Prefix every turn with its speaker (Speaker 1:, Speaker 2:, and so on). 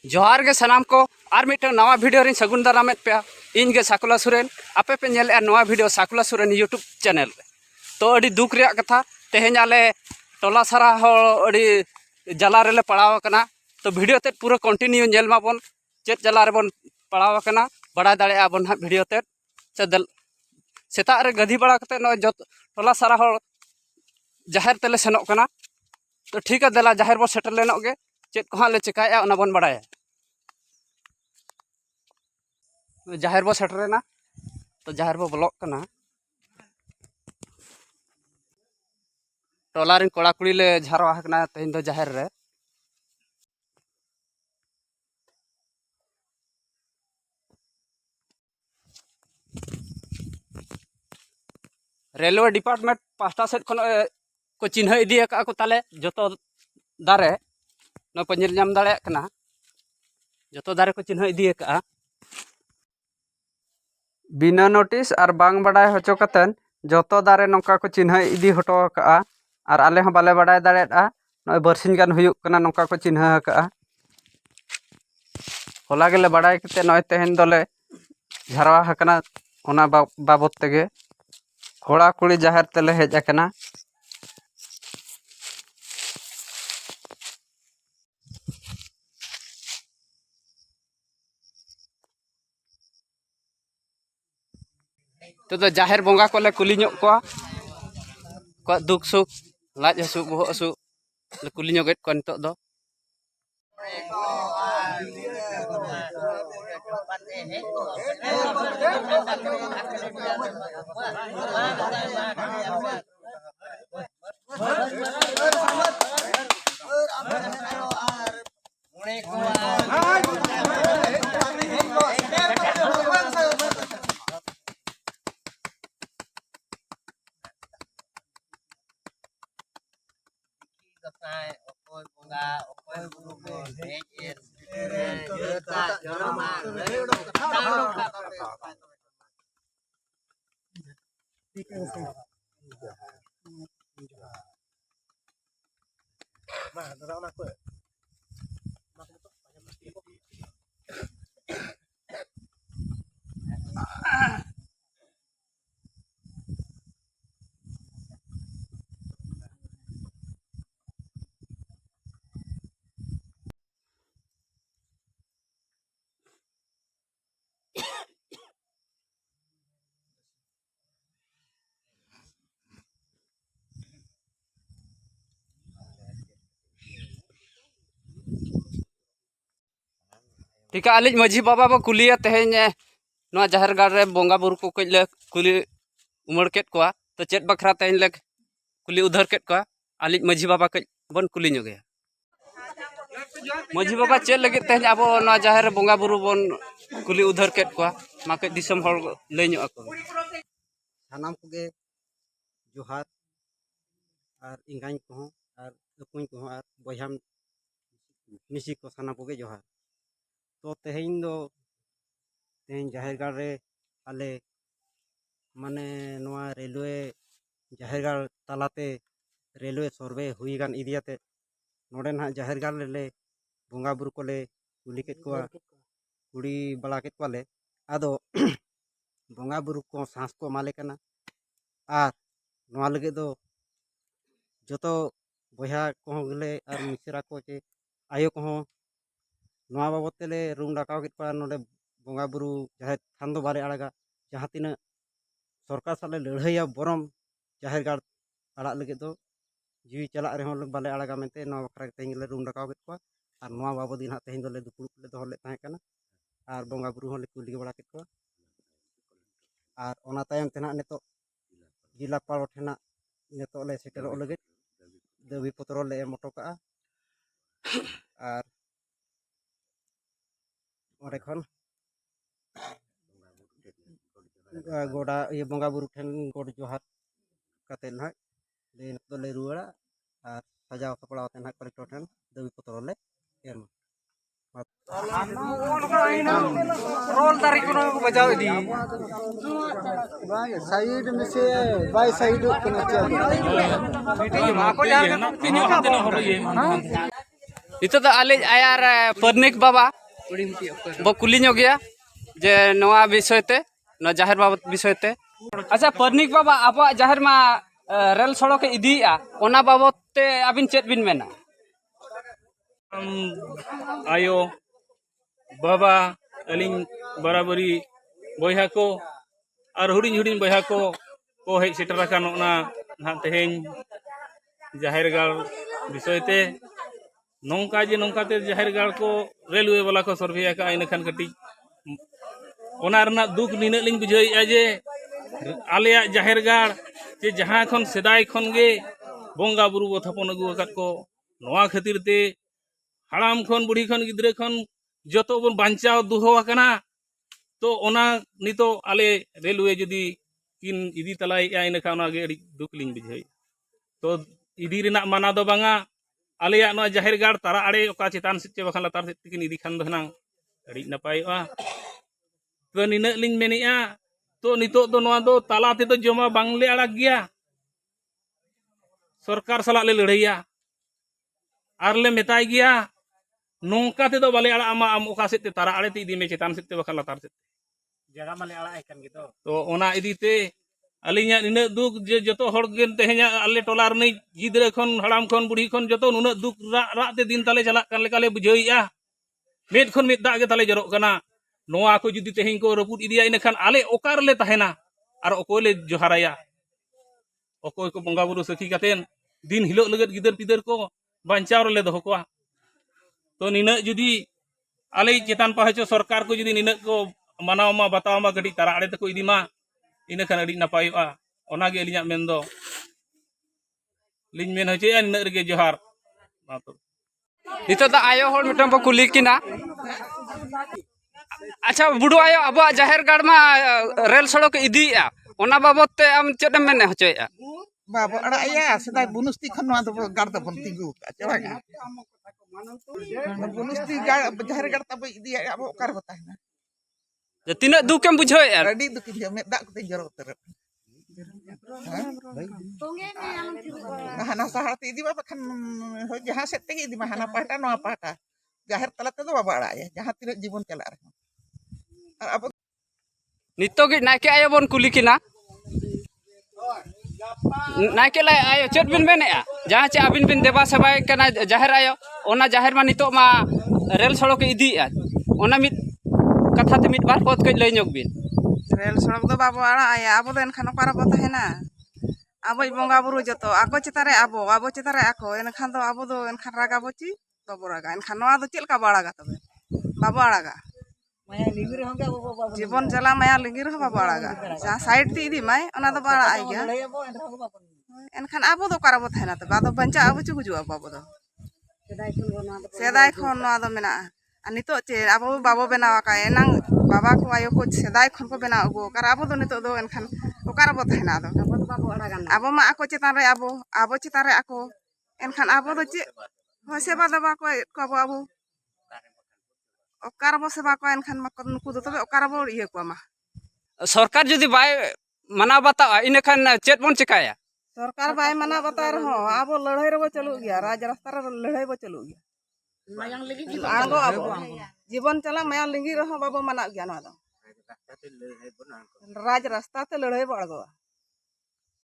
Speaker 1: जोहार के सनाम को और मिट्टे नवा वीडियो रिन सगुन दारामेत पे इन गे साकुला सुरेन आपे पे नेल नवा वीडियो साकुला सुरेन यूट्यूब चैनल तो अड़ी दुख रे कथा तेहें आले टोला सारा अड़ी जला रेले पड़ाव कना तो वीडियो ते पूरा कंटिन्यू नेल माबन चेत जला रेबन पड़ाव कना बड़ा दाड़े आबन हा वीडियो ते चदल सेता रे गधी बड़ा कते न जत टोला सारा हो जाहिर तेले सेनोक कना तो ठीक है देला जाहिर बो सेटल लेनोक गे चेत को हाले चिकाया ओना बन बड़ाया जाहिर बो सेटरेना तो जाहिर बो ब्लॉक कना टोला रिन कोड़ा कुड़ी ले झारवा हकना तेन दो जाहिर रे रेलवे डिपार्टमेंट पास्टा सेट खन को चिन्ह इदी को ताले जतो दारे न पे नेल नाम दाड़े कना जतो दारे को चिन्ह इदी का बिना नोटिस और बांग बड़ाय होचो कतन जतो दारे नौका को चिन्ह इदी हटो का और आले हो बाले बड़ाय दाड़ेटा नय बरसिन गान हुयुक कना नौका को चिन्ह का होला गेले बड़ाय कते नय तेहेन दोले झारवा हकना ओना बाबत तेगे कोड़ा कुड़ी जाहिर तेले हेज अकना तो जाहिर बोंगा को ले कुली ᱧᱚᱜ को दुख सुख लाज हसु बोह हसु ले कुली ᱧᱚᱜ को नितो दो ठीक है आलिज माझी बाबा बो कुलिया तेहें नवा जाहिर गाड़ रे बोंगा बुरु को कइले कुली उमड़ केट कोआ तो चेत बखरा तेहें ले कुली उधर केट कोआ आलिज माझी बाबा कइ बन कुली ᱧᱚᱜᱮ माझी बाबा चेत लगे तेहें आबो नवा जाहिर रे बोंगा बुरु बन कुली उधर केट कोआ मा कइ दिसम हर लय ᱧᱚᱜ ako
Speaker 2: सानाम कोगे जोहार और इंगाई को और अपुई को और बयहा मिसी को साना कोगे जोहार तो तेहें दो तेहें जाहिर गाड़ रे आले माने नवा रेलवे जाहिर गाड़ तालाते रेलवे सर्वे हुई गान इदियाते नोडे ना जाहिर गाड़ ले बोंगा बुरु कोले कुली केत कोआ कुड़ी बड़ा केत कोले आदो बोंगा बुरु को सांस को माले कना और नवा लगे दो जतो बयहा को गले और मिसरा को चे आयो को नवा बाबत तेले रूम डाकाव केत कोआ नोडे बोंगा बुरु जाहिर थान दो बारे आड़गा जहाँ तीना सरकार साले लड़ाइया बरम जाहिर गाड़ आड़ा लगे दो जीवी चला रहे बाले आड़गा मेनते नवा बखरा तेहें ले रूम डाकाव केत कोआ और नवा बाबत दिन तेहें दोले दुपुड़ ले दोहर ले ताहें कना और बोंगा बुरु होले कुली बड़ा केत कोआ और ओना तायम तेना नितो जिला पाड़ो ठेना नितो ले सेटरो लगे दाबी पत्र ले एम का और ओरे खन गोड़ा ये बोंगा बुरु ठेन गोड़ जोहार कते ना ले नितो ले रुवाड़ा और सजाव सपड़ाव तेना कलेक्टर ठेन दाबी पत्र ले एम रोल तारीख को बजाव दी साइड में से बाय साइड को
Speaker 1: itu tuh alih ayar pernik baba bo kuli nyok gea je noa বিষয় te no jahir babat বিষয় te acha pernik baba apa jahir ma rel সড়কে ইদিয়া ona babot te abin chet bin mena
Speaker 3: ayo baba aling barabari boyha ko ar huding huding boyha ko hej seterakan ona nah teheng jahir gal বিষয় te nongka je nongka te jahir gal ko railway wala ko survey ka aina khan kati ona rena duk nina ling bujhai aje alea jahir gal je jaha khon sedai khon ge bonga buru bo thapon agu akat ko noa khatir te haram khon budi khon gidre khon joto bon banchao duho akana to ona nito ale railway judi kin idi talai aina kha ona ge adi duk ling bujhai to idi rena mana do banga alea no jahir gal tara ade oka chetan sit che bakhan latar sit kin idi khan do nang adi napai a to nina ling menia to nito do noa do tala te to joma bangle alag gya सरकार सला ले लड़ैया are ले मेताई गया नौका ते दो बाले आड़ा आमा आम ओका सेते तारा आड़े ते इदी में चेतान सेते बखला लातार सेते
Speaker 2: जगह माले आड़ा एकान gitu
Speaker 3: तो ओना इदी ते अलिया निने दुख जे जतो हड़ गेन तेहेnya आले टोलार नै गिदरे खन हड़ाम खन बुढ़ी खन जतो नुना दुख रा ते दिन ताले चला kan lekale बुझैया मेद खन मेद दाग गे ताले जरो kana नोआ को जुदी तेहें को रपुट इदिया इन खान आले ओकार ले तहेना आर ओकोय ले जोहाराया ओकोय को बंगा बुरु सखी कातेन दिन हिलो लगत गिदर पिदर को बांचाव ले दोह को तो निना जुदी आले चेतान पाहचो सरकार को जुदी निना को मानाव मा बताव मा गडी तारा आड़े तको इदी मा ina kan adi napayoa ona ge alinya mendo liñ men hoche an ner ge johar
Speaker 1: itu da ayo hol mitam bo kuli kina acha budu ayo abo jahir gar ma rel সড়ক idiya ona babot te am chedem men hochoya
Speaker 4: बाबा अड़ा या सदा बुनुस्ती खनवा तो गाड़ तो बन तिंगु चला गया बुनुस्ती गाड़ जहर गाड़ तब इदी अब ओकर होता है ना
Speaker 1: je tina dukem bujhoya
Speaker 4: ready दुखी दिया में दाग ते जरो तर हना सहाते इदी बाबा खन हो जहां से ते इदी हना पाटा नो पाटा जहर तलते तो बाबा अड़ा या जहां तीन जीवन चला रहे और अब
Speaker 1: nitogi naike ayo bon kuli kina naike lai ayo chet bin menea jaha che abin bin deba sabai kana jahir ayo ona jahir ma nitok ma rel সড়ক idiya ona mit katha te mit bar pot kai lei nyok bin
Speaker 5: rail सड़क दो बाबू आड़ा आया अब तो एनखान ओकार बता है ना अब बंगा बुरु जतो आको चितारे आबो चितारे आको एनखान दो अब दो एनखान रागा बची तो बोरागा एनखान नवा दो चेलका बाड़ागा तबे बाबू आड़ागा जीवन चला माया लिंगिर हो बाबू आड़ागा जहां साइड ती इदी माय ओना दो बाड़ा आई गया एनखान अब दो ओकार बता है ना तो बादो बंचा अब चु गुजु बाबू दो सेदाय खन नवा दो मेना नितो चे अब बाबो बनावा का एनांग बाबा को आयो को सेदाय खन को बना उगो कार अब दो नितो दो एनखान ओकार बो थाना दो अब मा आको चेतान रे अब चेतान रे आको एनखान अब दो चे हो सेवा दबा को अब ओकार बो सेवा को एनखान मा नुकु दो तबे ओकार बो इये को मा
Speaker 1: सरकार जदि बाय माना बतावा इन खान चेत bon chekaya
Speaker 5: सरकार बाय मना बता रहो अब लड़ाई रे बो चलू गया राज रास्ता रे लड़ाई बो चलू गया आगो अब जीवन चला माया लिंगी रहो बाबू मना गया ना राज रास्ता ते लड़ाई बड़गो